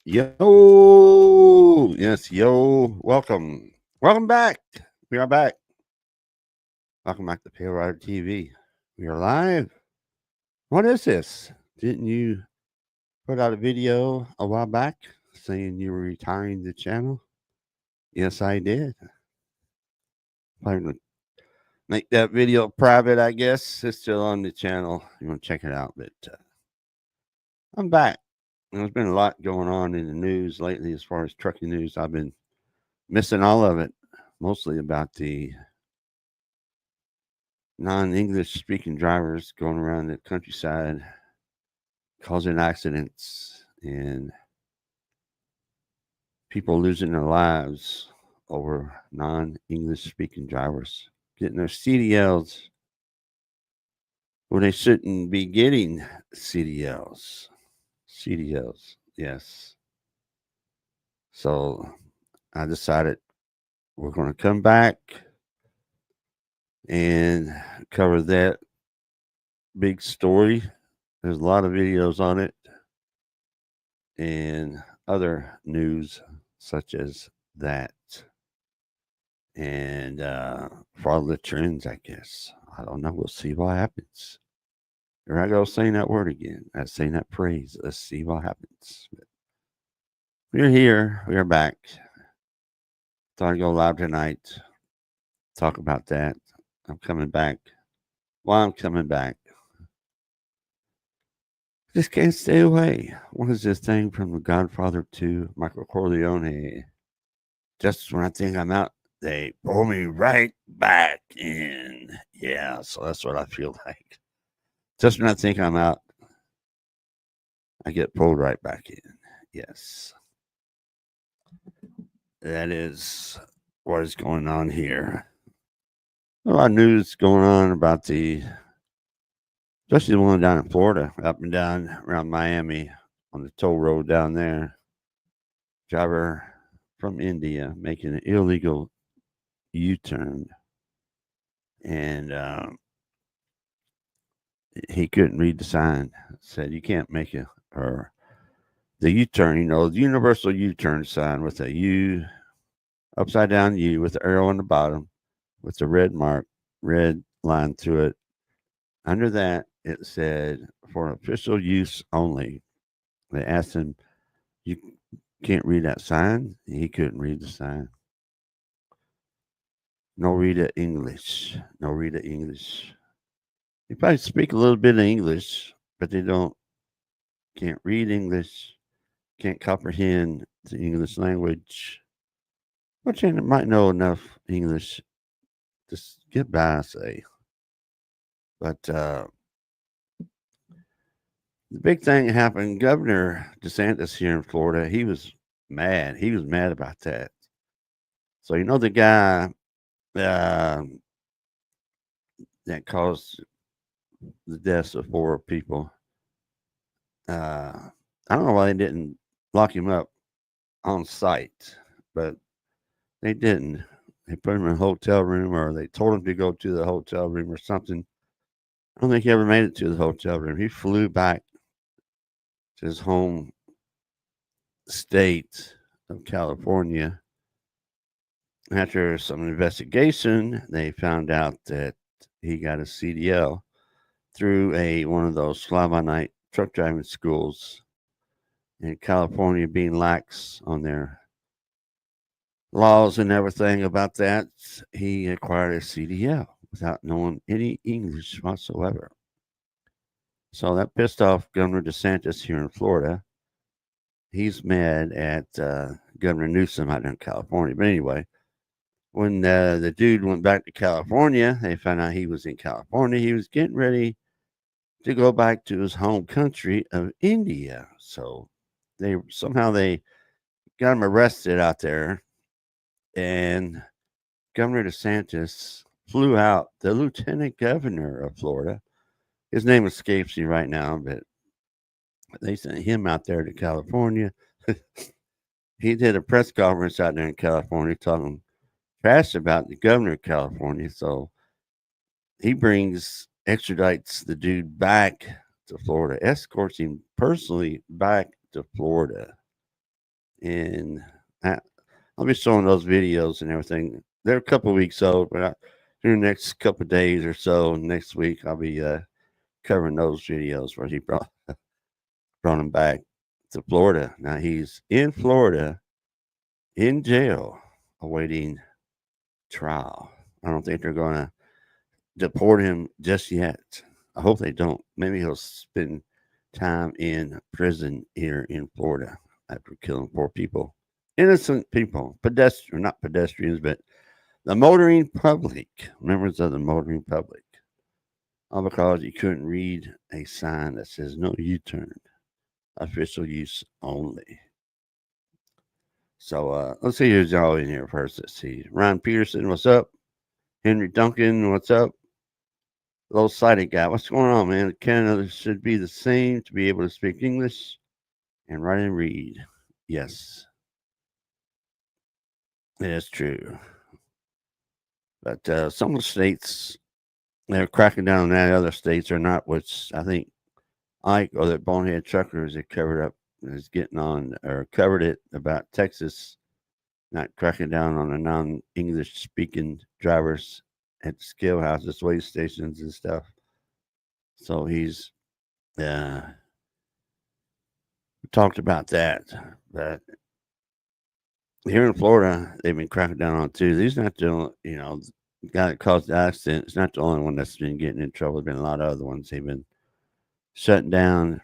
Yo, yes, yo, welcome back. We are back. Welcome back to PaleriderTV. We are live. What is this? Didn't you put out a video a while back saying you were retiring the channel? Yes, I did. I'm going to make that video private, I guess. It's still on the channel. You want to check it out, but I'm back. There's been a lot going on in the news lately as far as trucking news. I've been missing all of it, mostly about the non-English speaking drivers going around the countryside causing accidents and people losing their lives over non-English speaking drivers getting their CDLs when they shouldn't be getting CDLs. Yes. So I decided we're going to come back and cover that big story. There's a lot of videos on it and other news such as that. And follow the trends, I guess. I don't know. We'll see what happens. Here I go saying that word again. I'm saying that phrase. Let's see what happens. But we're here. We are back. Thought I'd go live tonight. Talk about that. I'm coming back. While I'm coming back, just can't stay away. What is this thing from The Godfather 2, Michael Corleone? Just when I think I'm out, they pull me right back in. Yeah, so that's what I feel like. Just when I think I'm out, I get pulled right back in. Yes. That is what is going on here. A lot of news going on about especially the one down in Florida, up and down around Miami on the toll road down there. Driver from India making an illegal U-turn. And he couldn't read the sign. Said you can't make it, or the U-turn, the universal U-turn sign with a U, upside down U with the arrow on the bottom with the red line through it. Under that, it said for official use only. They asked him, you can't read that sign. He couldn't read the sign. No read of English. No read of English. They probably speak a little bit of English, but they can't read English, can't comprehend the English language. Which they might know enough English to get by, say. But the big thing happened. Governor DeSantis here in Florida, he was mad. He was mad about that. So you know the guy that caused the deaths of 4 people. I don't know why they didn't lock him up on site, but they didn't. They put him in a hotel room, or they told him to go to the hotel room or something. I don't think he ever made it to the hotel room. He flew back to his home state of California. After some investigation, they found out that he got a CDL through one of those fly-by-night truck driving schools in California, being lax on their laws and everything about that. He acquired a CDL without knowing any English whatsoever. So that pissed off Governor DeSantis here in Florida. He's mad at Governor Newsom out in California. But anyway, when the dude went back to California, they found out he was in California. He was getting ready to go back to his home country of India. So they got him arrested out there, and Governor DeSantis flew out the lieutenant governor of Florida. His name escapes me right now, but they sent him out there to California. He did a press conference out there in California talking trash about the governor of California. So he extradites the dude back to Florida, escorts him personally back to Florida. And I'll be showing those videos and everything. They're a couple of weeks old, but in the next couple of days or so, next week, I'll be covering those videos where he brought him back to Florida. Now he's in Florida, in jail, awaiting trial. I don't think they're going to deport him just yet. I hope they don't. Maybe he'll spend time in prison here in Florida after killing 4 people. Innocent people, not pedestrians, but the motoring public, members of the motoring public. All because he couldn't read a sign that says no U-turn, official use only. So let's see who's all in here first. Let's see. Ryan Peterson, what's up? Henry Duncan, what's up? Low sighted guy, what's going on, man? Canada should be the same to be able to speak English and write and read. Yes, it is true. But some of the states, they're cracking down on that. Other states are not, which I think Ike or the bonehead truckers that covered it about Texas not cracking down on the non-English speaking drivers at the scale houses, weigh stations, and stuff. So he's talked about that. But here in Florida, they've been cracking down on it too. He's not the guy that caused the accident. It's not the only one that's been getting in trouble. There's been a lot of other ones. They've been shutting down,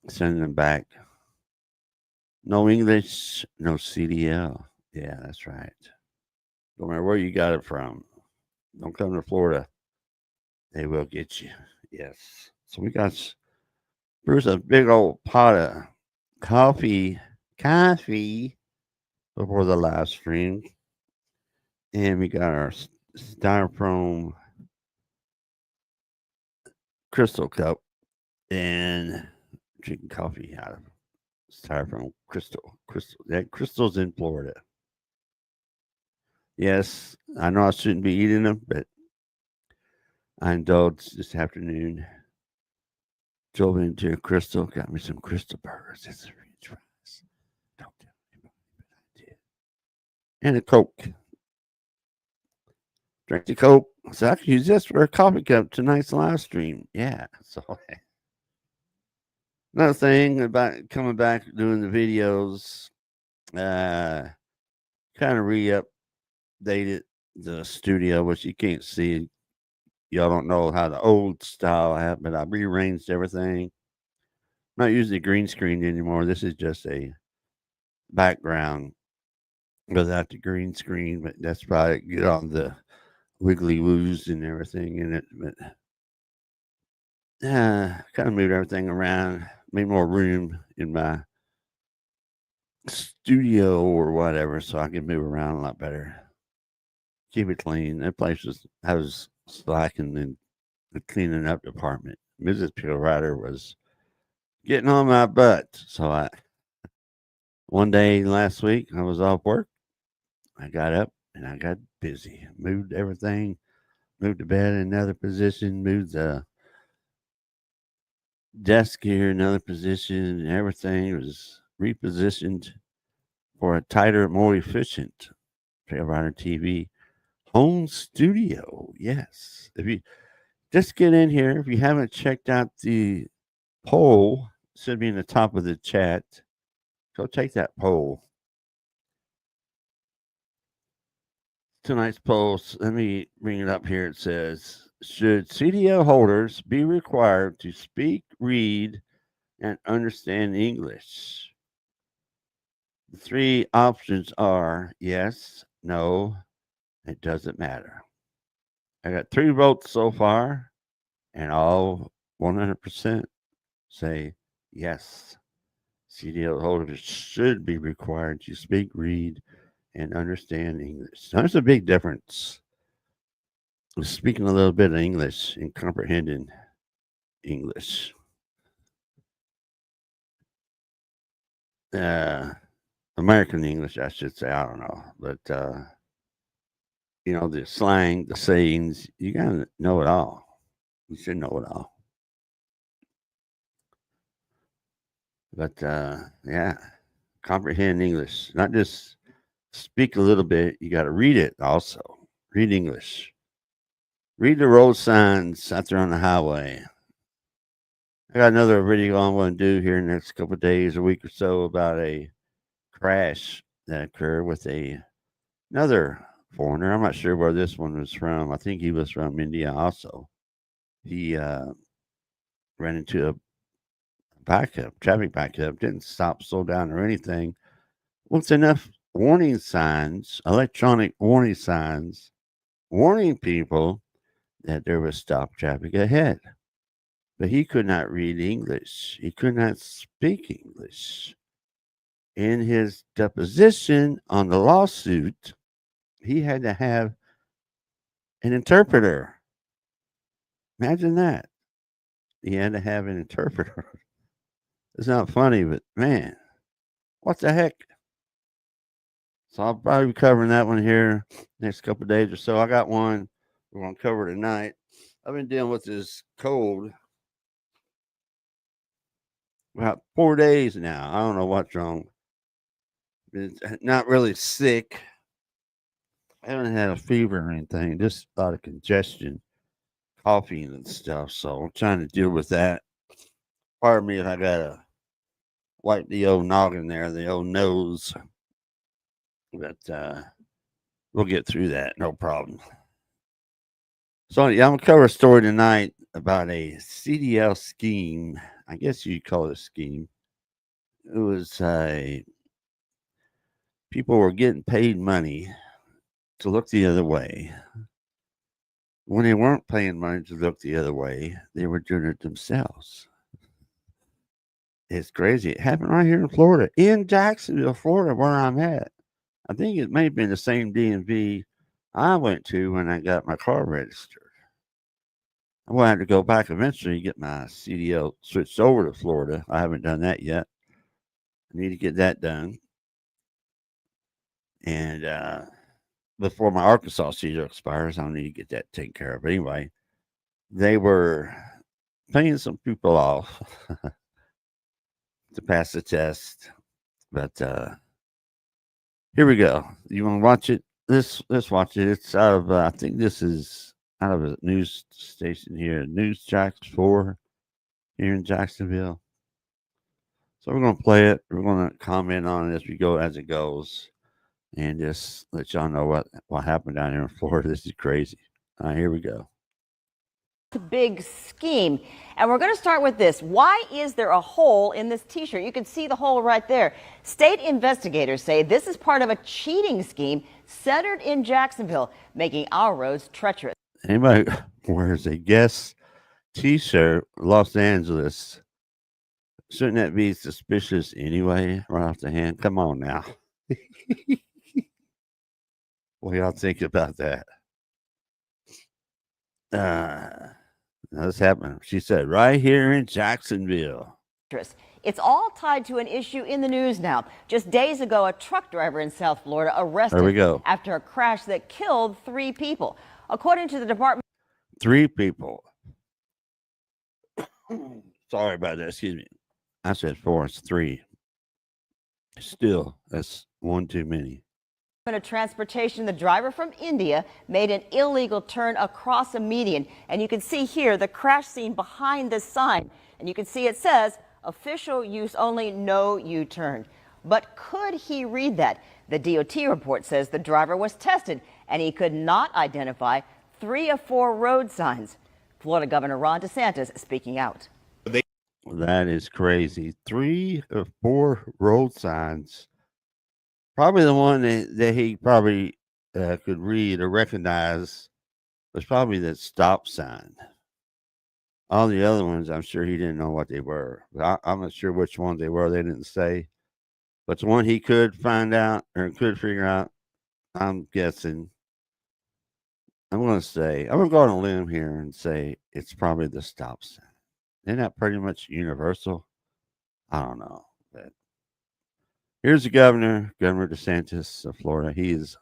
sending them back. No English, no CDL. Yeah, that's right. No matter where you got it from, don't come to Florida. They will get you. Yes. So we got Bruce a big old pot of coffee before the live stream. And we got our styrofoam crystal cup and drinking coffee out of styrofoam crystal. That crystal's in Florida. Yes, I know I shouldn't be eating them, but I indulged this afternoon. Drove into a Crystal, got me some Crystal burgers. It's French fries. Don't tell anybody, but I did. And a Coke. Drank the Coke. So I could use this for a coffee cup tonight's live stream. Yeah. So another thing about coming back doing the videos, Uh, kind of re-updated the studio, which you can't see. Y'all don't know how the old style happened, but I rearranged everything. Not using a green screen anymore. This is just a background without the green screen, but that's probably get on the wiggly woos and everything in it. But kind of moved everything around, made more room in my studio or whatever, so I can move around a lot better. Keep it clean. That place was slacking in the cleaning up department. Mrs. Pillrider was getting on my butt. So one day last week, I was off work. I got up and I got busy. Moved everything, moved the bed in another position, moved the desk here in another position, and everything was repositioned for a tighter, more efficient PaleriderTV home studio. Yes. If you just get in here, if you haven't checked out the poll, it should be in the top of the chat. Go take that poll. Tonight's poll, let me bring it up here. It says, should CDL holders be required to speak, read, and understand English? The three options are yes, no, it doesn't matter. I got 3 votes so far, and all 100% say yes. CDL holders should be required to speak, read, and understand English. Now, there's a big difference with speaking a little bit of English and comprehending English. American English, I should say. I don't know. But, the slang, the sayings, you got to know it all. You should know it all. But, yeah, comprehend English. Not just speak a little bit, you got to read it also. Read English. Read the road signs out there on the highway. I got another video I'm going to do here in the next couple of days, a week or so, about a crash that occurred with another foreigner. I'm not sure where this one was from. I think he was from India also. He ran into a traffic backup, didn't stop, slow down, or anything. With enough warning signs, electronic warning signs, warning people that there was stop traffic ahead. But he could not read English. He could not speak English. In his deposition on the lawsuit, he had to have an interpreter. Imagine that. He had to have an interpreter. It's not funny, but man, what the heck? So I'll probably be covering that one here next couple of days or so. I got one we're going to cover tonight. I've been dealing with this cold about 4 days now. I don't know what's wrong. It's not really sick. I haven't had a fever or anything, just a lot of congestion, coughing and stuff. So I'm trying to deal with that. Pardon me if I got to wipe the old noggin there, the old nose. But we'll get through that, no problem. So yeah, I'm gonna cover a story tonight about a CDL scheme. I guess you'd call it a scheme. It was people were getting paid money to look the other way. When they weren't paying money to look the other way, they were doing it themselves. It's crazy. It happened right here in Florida, in Jacksonville, Florida, where I'm at. I think it may have been the same DMV I went to when I got my car registered. I'm going to have to go back eventually and get my CDL switched over to Florida. I haven't done that yet. I need to get that done. And before my Arkansas CDL expires, I'll need to get that taken care of. But anyway, they were paying some people off to pass the test. But here we go. You want to watch it? Let's watch it. It's out of I think this is out of a news station here, News Jacks 4 here in Jacksonville. So we're going to play it. We're going to comment on it as it goes, and just let y'all know what happened down here in Florida. This is crazy. All right, here we go. Big scheme. And we're going to start with this. Why is there a hole in this t-shirt? You can see the hole right there. State investigators say this is part of a cheating scheme centered in Jacksonville, making our roads treacherous. Anybody wears a Guess t-shirt, Los Angeles, shouldn't that be suspicious anyway, right off the hand? Come on now. What do y'all think about that? This happened. She said, right here in Jacksonville. It's all tied to an issue in the news now. Just days ago, a truck driver in South Florida arrested after a crash that killed 3 people. According to the department, 3 people. Sorry about that. Excuse me. I said 4. It's 3. Still, that's 1 too many. of Transportation, the driver from India made an illegal turn across a median, and you can see here the crash scene behind this sign, and you can see it says official use only, no U-turn. But could he read that? The DOT report says the driver was tested and he could not identify 3 of 4 road signs. Florida Governor Ron DeSantis speaking out. That is crazy. 3 of 4 road signs. Probably the one that he probably could read or recognize was probably that stop sign. All the other ones, I'm sure he didn't know what they were. I'm not sure which ones they were. They didn't say. But the one he could find out or could figure out, I'm guessing. I'm going to go on a limb here and say it's probably the stop sign. Isn't that pretty much universal? I don't know. But here's the governor, Governor DeSantis of Florida. He was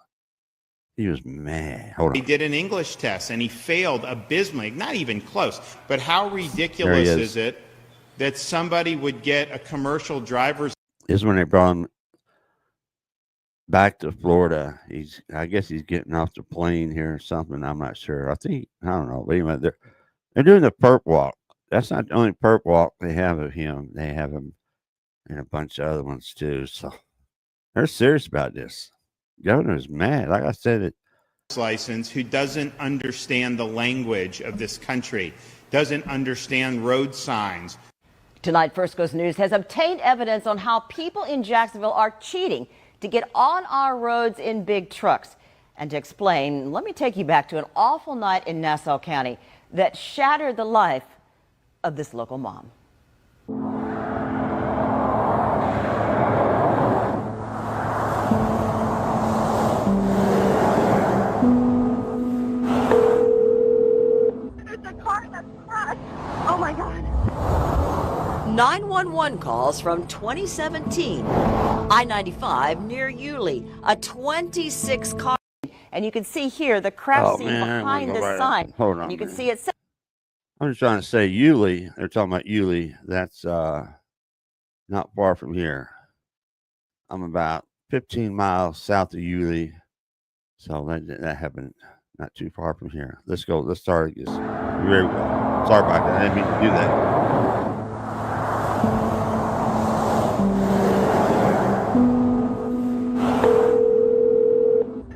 mad. Hold on. He did an English test and he failed abysmally, not even close. But how ridiculous is it that somebody would get a commercial driver's? This is when they brought him back to Florida. I guess he's getting off the plane here or something. I'm not sure. I don't know. But anyway, they're doing the perp walk. That's not the only perp walk they have of him. They have him and a bunch of other ones too. So they're serious about this. Governor's mad. Like I said, license who doesn't understand the language of this country, doesn't understand road signs. Tonight, First Coast News has obtained evidence on how people in Jacksonville are cheating to get on our roads in big trucks. And to explain, let me take you back to an awful night in Nassau County that shattered the life of this local mom. There's a car that's crashed. Oh my God. 911 calls from 2017. I-95 near Yulee, a 26 car. And you can see here the crash scene behind the sign. Hold on. You can see it. I'm just trying to say Yulee. They're talking about Yulee. That's not far from here. I'm about 15 miles south of Yulee. So that happened not too far from here. Let's go. Let's start this. Here we go. Sorry about that. I didn't mean to do that.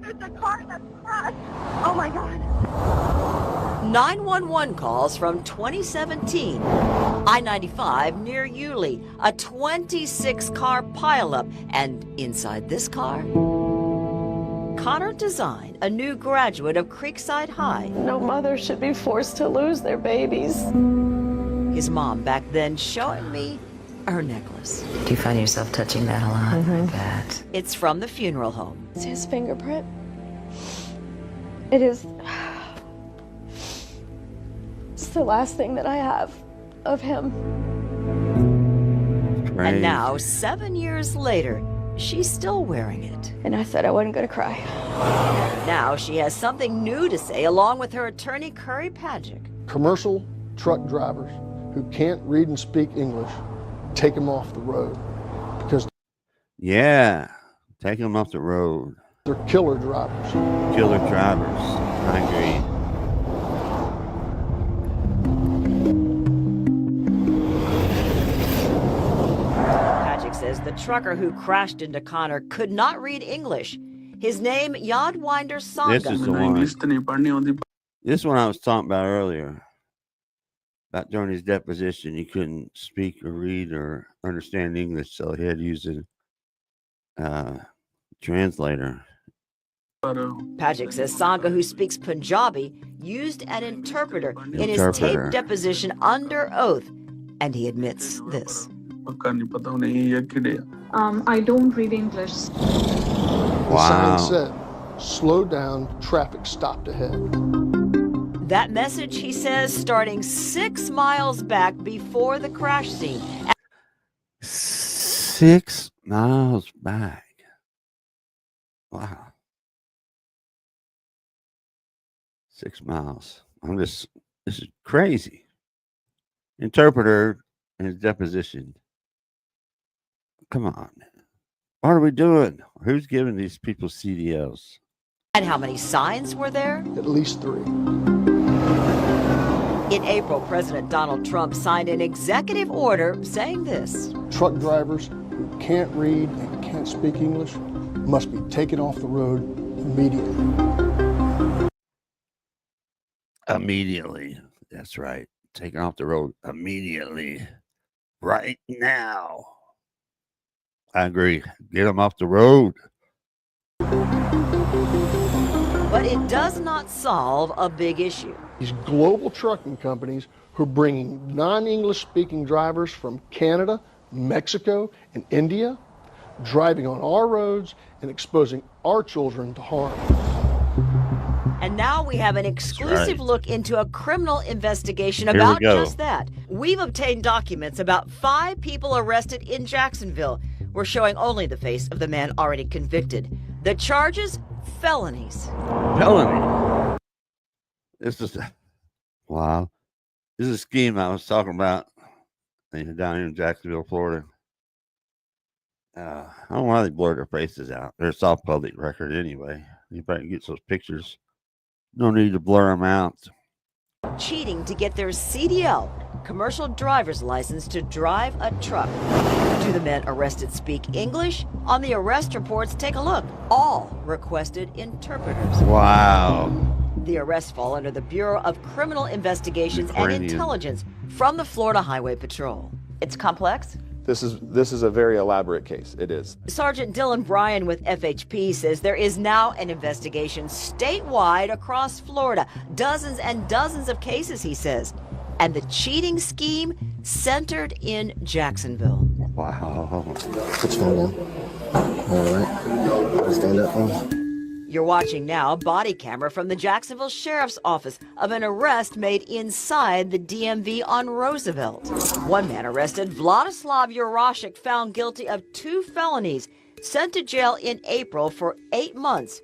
There's a car that's crashed. Oh my God. 911 calls from 2017. I-95 near Yulee, a 26-car pileup. And inside this car, Connor Design, a new graduate of Creekside High. No mother should be forced to lose their babies. His mom back then showing me her necklace. Do you find yourself touching that a lot? Like that? It's from the funeral home. It's his fingerprint. It is. It's the last thing that I have of him. Crazy. And now, 7 years later, she's still wearing it. And I said I wasn't going to cry. Now she has something new to say, along with her attorney, Curry Padgett. Commercial truck drivers who can't read and speak English, take them off the road because take them off the road. they're killer drivers. Killer drivers. I agree. says the trucker who crashed into Connor could not read English. His name, Yadwinder Sangha. This is the one. This one I was talking about earlier. About during his deposition, he couldn't speak or read or understand English, so he had to use a translator. Patrick says Sangha, who speaks Punjabi, used an interpreter in his taped deposition under oath, and he admits this. I don't read English. The sign said, "Slow down, traffic stopped ahead." That message, he says, starting 6 miles back before the crash scene. 6 miles back. Wow. 6 miles. This is crazy. Interpreter in his deposition. Come on. What are we doing? Who's giving these people CDLs? And how many signs were there? At least 3. In April, President Donald Trump signed an executive order saying this. Truck drivers who can't read and can't speak English must be taken off the road immediately. Immediately. That's right. Taken off the road immediately. Right now. I agree. Get them off the road. But it does not solve a big issue. These global trucking companies who are bringing non-English speaking drivers from Canada, Mexico, and India, driving on our roads and exposing our children to harm. And now we have an exclusive look into a criminal investigation about just that. We've obtained documents about 5 people arrested in Jacksonville. We're showing only the face of the man already convicted. The charges, felonies. Felony. This is wow. This is a scheme I was talking about down here in Jacksonville, Florida. I don't know why they blur their faces out. It's all public record anyway. Anybody gets those pictures. No need to blur them out. Cheating to get their CDL, commercial driver's license to drive a truck. Do the men arrested speak English? On the arrest reports, take a look. All requested interpreters. Wow. The arrests fall under the Bureau of Criminal Investigations and Intelligence from the Florida Highway Patrol. It's complex. This is a very elaborate case. It is. Sergeant Dylan Bryan with FHP says there is now an investigation statewide across Florida. Dozens and dozens of cases, he says. And the cheating scheme centered in Jacksonville. Wow. Put your phone down. All right. Stand up for me. You're watching now a body camera from the Jacksonville Sheriff's Office of an arrest made inside the DMV on Roosevelt. One man arrested, Vladislav Yurashik, found guilty of 2 felonies, sent to jail in April for 8 months.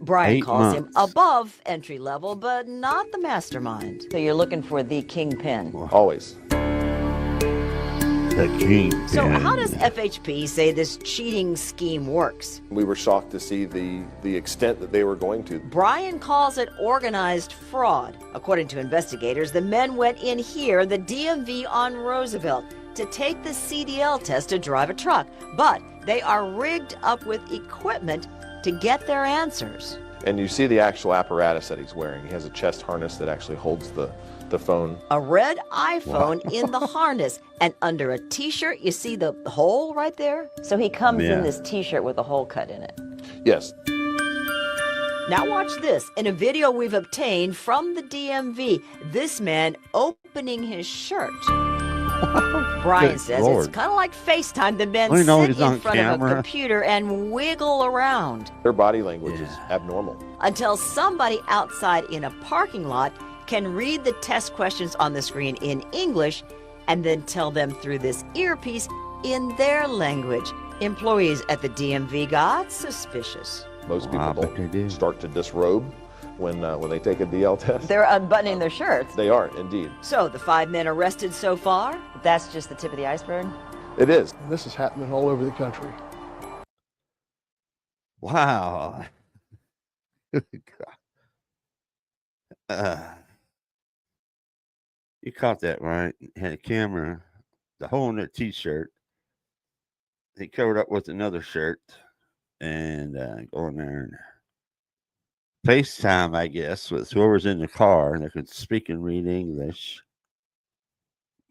Brian calls him above entry level, but not the mastermind. So you're looking for the kingpin. Always. The kingpin. So how does FHP say this cheating scheme works? We were shocked to see the extent that they were going to. Brian calls it organized fraud. According to investigators, the men went in here, the DMV on Roosevelt, to take the CDL test to drive a truck. But they are rigged up with equipment to get their answers. And you see the actual apparatus that he's wearing. He has a chest harness that actually holds the phone. A red iPhone in the harness, and under a t-shirt, you see the hole right there? So he comes in this t-shirt with a hole cut in it. Yes. Now watch this. In a video we've obtained from the DMV, this man opening his shirt. Brian says it's kind of like FaceTime. The men sit in front of a computer and wiggle around. Their body language is abnormal. Until somebody outside in a parking lot can read the test questions on the screen in English and then tell them through this earpiece in their language. Employees at the DMV got suspicious. Most people start to disrobe when they take a DL test. They're unbuttoning their shirts. They are, indeed. So the 5 men arrested so far, that's just the tip of the iceberg? It is. And this is happening all over the country. Wow. You caught that right. Had a camera, the hole in their t-shirt. he covered up with another shirt and go in there and FaceTime, I guess, with whoever's in the car, and they could speak and read English,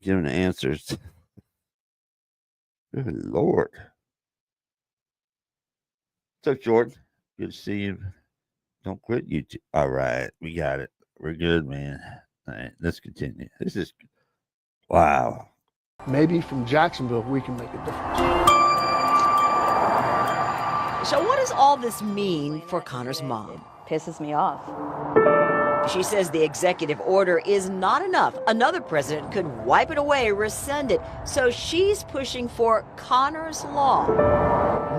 giving the answers. Good Lord. What's up, Jordan? Good to see you. Don't quit YouTube. All right, we got it. We're good, man. All right, let's continue. This is wow. Maybe from Jacksonville, we can make a difference. So what does all this mean for Connor's mom? Pisses me off. She says the executive order is not enough. Another president could wipe it away, rescind it. So she's pushing for Connor's law.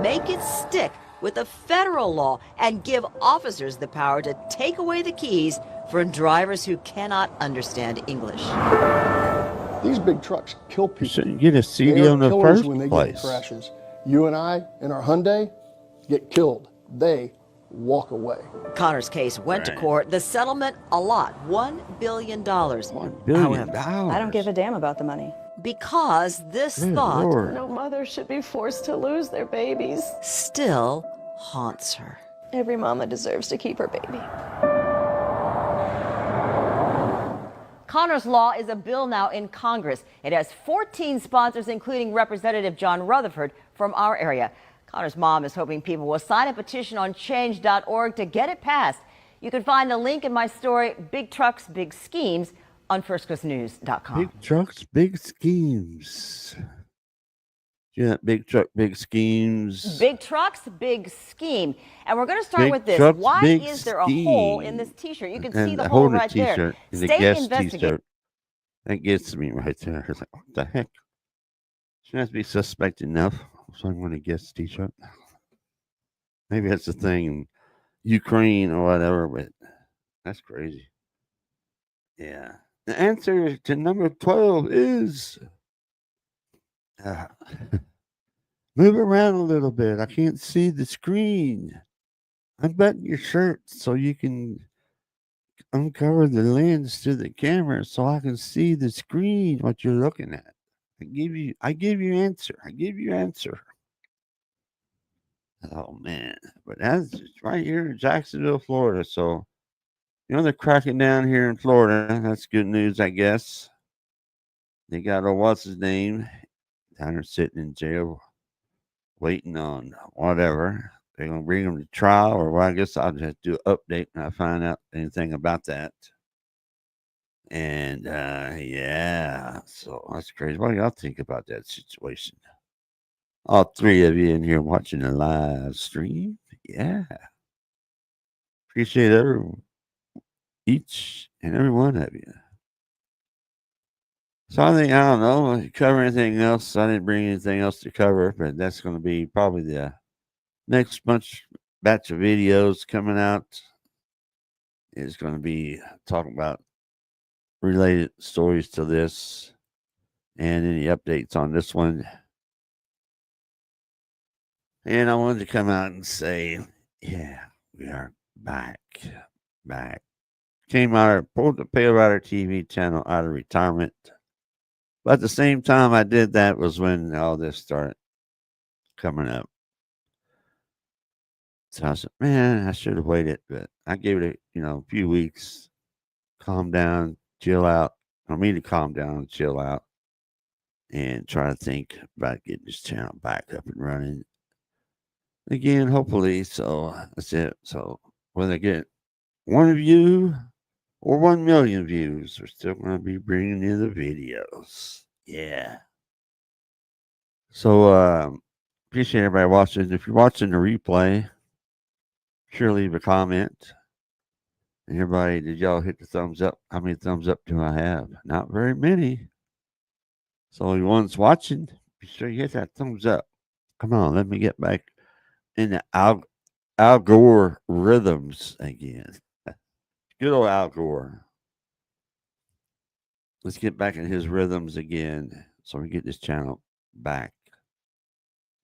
Make it stick with a federal law and give officers the power to take away the keys for drivers who cannot understand English. These big trucks kill people. You shouldn't get a They CD are on the killers first when they place. get in crashes. You and I in our Hyundai get killed. They walk away. Connor's case went to court. The settlement, a lot, $1 billion. $1 billion. I don't give a damn about the money. Because this Good thought Lord. No mother should be forced to lose their babies. still haunts her. Every mama deserves to keep her baby. Connor's Law is a bill now in Congress. It has 14 sponsors, including Representative John Rutherford from our area. Connor's mom is hoping people will sign a petition on change.org to get it passed. You can find the link in my story, Big Trucks, Big Schemes, on firstcoastnews.com. Big trucks, big schemes. Yeah, big truck, big schemes. Big trucks, big scheme. And we're going to start Big with this. trucks, Why big is there a hole in scheme. this T-shirt? You can And see the the hole holder right there. T-shirt and the State guest investigators. T-shirt. That gets me right there. It's like, what the heck? Shouldn't have to be suspect enough. So I'm going to guess T-shirt. Maybe that's the thing in Ukraine or whatever, but that's crazy. Yeah. The answer to number 12 is move around a little bit. I can't see the screen. Unbutton your shirt so you can uncover the lens to the camera so I can see the screen, what you're looking at. I give you answer. I give you answer. Oh man. But that's just right here in Jacksonville, Florida. So they're cracking down here in Florida. That's good news, I guess. They got what's his name down there sitting in jail, waiting on whatever. They're gonna bring him to trial, or well, I guess I'll just do an update when I find out anything about that. And yeah, so that's crazy. What do y'all think about that situation? All three of you in here watching the live stream. Yeah. Appreciate each and every one of you. So I don't know, cover anything else. I didn't bring anything else to cover, but that's going to be probably the next batch of videos coming out. Is going to be talking about related stories to this and any updates on this one. And I wanted to come out and say, yeah, we are back. Pulled the PaleriderTV channel out of retirement. But at the same time I did that was when all this started coming up. So I said, man, I should have waited, but I gave it a few weeks, calm down, chill out. I mean to calm down and chill out and try to think about getting this channel back up and running again, hopefully. So that's it. So whether I get one view or 1 million views, we're still going to be bringing you the videos. Yeah. So appreciate everybody watching. If you're watching the replay, sure leave a comment. And everybody, did y'all hit the thumbs up? How many thumbs up do I have? Not very many. So the ones watching, be sure you hit that thumbs up. Come on, let me get back in the Al Gore rhythms again. Good old Al Gore. Let's get back in his rhythms again so we get this channel back,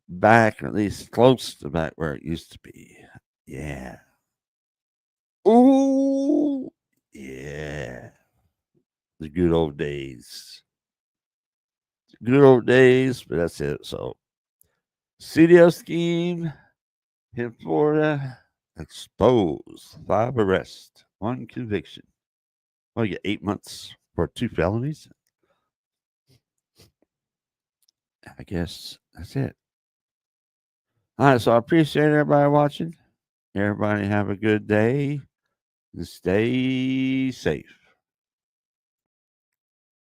or at least close to back where it used to be. Yeah. Ooh, yeah. The good old days. Good old days, but that's it. So CDO scheme in Florida exposed. 5 arrests, 1 conviction. Well, you get 8 months for 2 felonies. I guess that's it. All right, so I appreciate everybody watching. Everybody have a good day and stay safe.